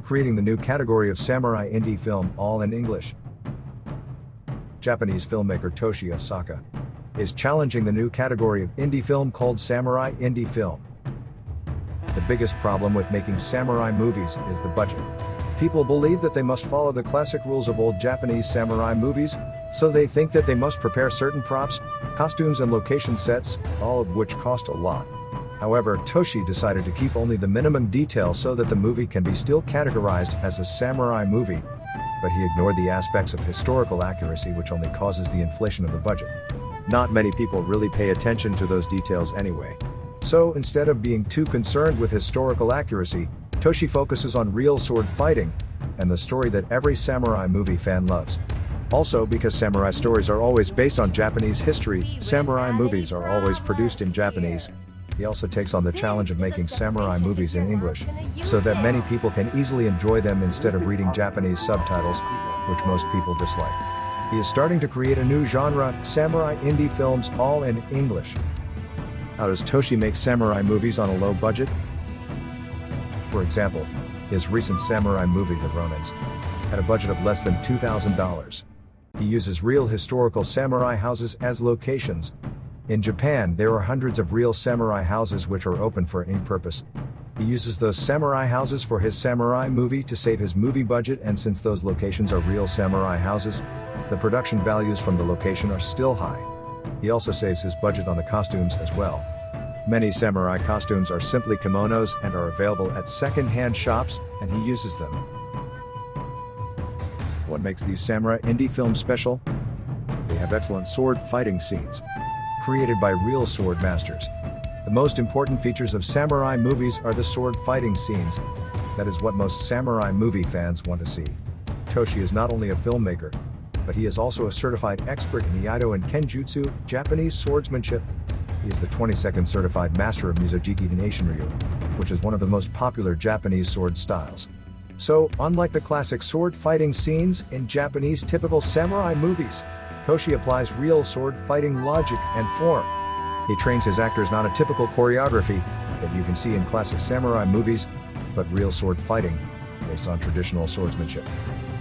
creating the new category of samurai indie film, all in English. Japanese filmmaker Toshi Asaka is challenging the new category of indie film called samurai indie film. The biggest problem with making samurai movies is the budget. People believe that they must follow the classic rules of old Japanese samurai movies, so they think that they must prepare certain props, costumes and location sets, all of which cost a lot. However, Toshi decided to keep only the minimum details so that the movie can be still categorized as a samurai movie, but he ignored the aspects of historical accuracy, which only causes the inflation of the budget. Not many people really pay attention to those details anyway. So instead of being too concerned with historical accuracy, Toshi focuses on real sword fighting and the story that every samurai movie fan loves. Also, because samurai stories are always based on Japanese history, samurai movies are always produced in Japanese. He also takes on the challenge of making samurai movies in English, so that many people can easily enjoy them instead of reading Japanese subtitles, which most people dislike. He is starting to create a new genre, samurai indie films, all in English. How does Toshi make samurai movies on a low budget? For example, his recent samurai movie, The Ronins, had a budget of less than $2,000. He uses real historical samurai houses as locations. In Japan, there are hundreds of real samurai houses which are open for any purpose. He uses those samurai houses for his samurai movie to save his movie budget, and since those locations are real samurai houses, the production values from the location are still high. He also saves his budget on the costumes as well. Many samurai costumes are simply kimonos and are available at second-hand shops, and he uses them. What makes these samurai indie films special? They have excellent sword fighting scenes, created by real sword masters. The most important features of samurai movies are the sword fighting scenes. That is what most samurai movie fans want to see. Toshi is not only a filmmaker, but he is also a certified expert in Iaido and Kenjutsu, Japanese swordsmanship. He is the 22nd certified master of Mizojiki Nationryu, which is one of the most popular Japanese sword styles. So, unlike the classic sword fighting scenes in Japanese typical samurai movies, Toshi applies real sword fighting logic and form. He trains his actors not a typical choreography that you can see in classic samurai movies, but real sword fighting, based on traditional swordsmanship.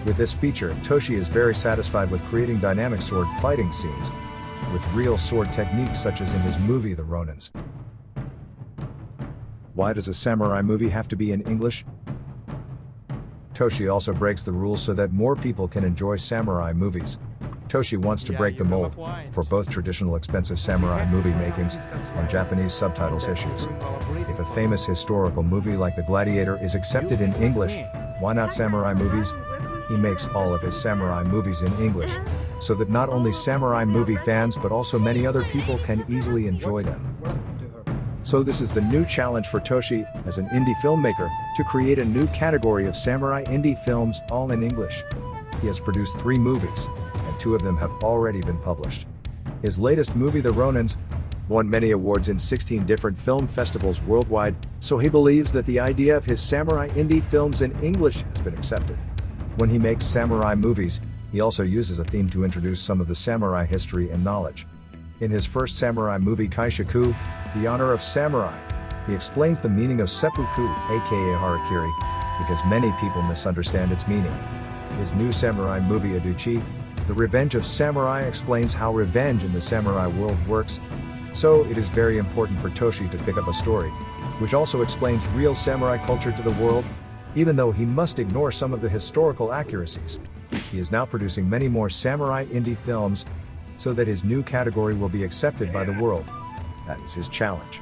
With this feature, Toshi is very satisfied with creating dynamic sword fighting scenes, with real sword techniques such as in his movie The Ronins. Why does a samurai movie have to be in English? Toshi also breaks the rules so that more people can enjoy samurai movies. Toshi wants to break the mold for both traditional expensive samurai movie makings and Japanese subtitles issues. If a famous historical movie like The Gladiator is accepted in English, why not samurai movies? He makes all of his samurai movies in English, so that not only samurai movie fans but also many other people can easily enjoy them. So this is the new challenge for Toshi as an indie filmmaker to create a new category of samurai indie films, all in English. He has produced 3 movies, and 2 of them have already been published. His latest movie, The Ronins, won many awards in 16 different film festivals worldwide, so he believes that the idea of his samurai indie films in English has been accepted. When he makes samurai movies, he also uses a theme to introduce some of the samurai history and knowledge. In his first samurai movie, Kaishaku, The Honor of Samurai, he explains the meaning of seppuku, aka harakiri, because many people misunderstand its meaning. His new samurai movie, Adauchi, The Revenge of Samurai, explains how revenge in the samurai world works. So it is very important for Toshi to pick up a story, which also explains real samurai culture to the world, even though he must ignore some of the historical accuracies. He is now producing many more samurai indie films, so that his new category will be accepted by the world. That is his challenge.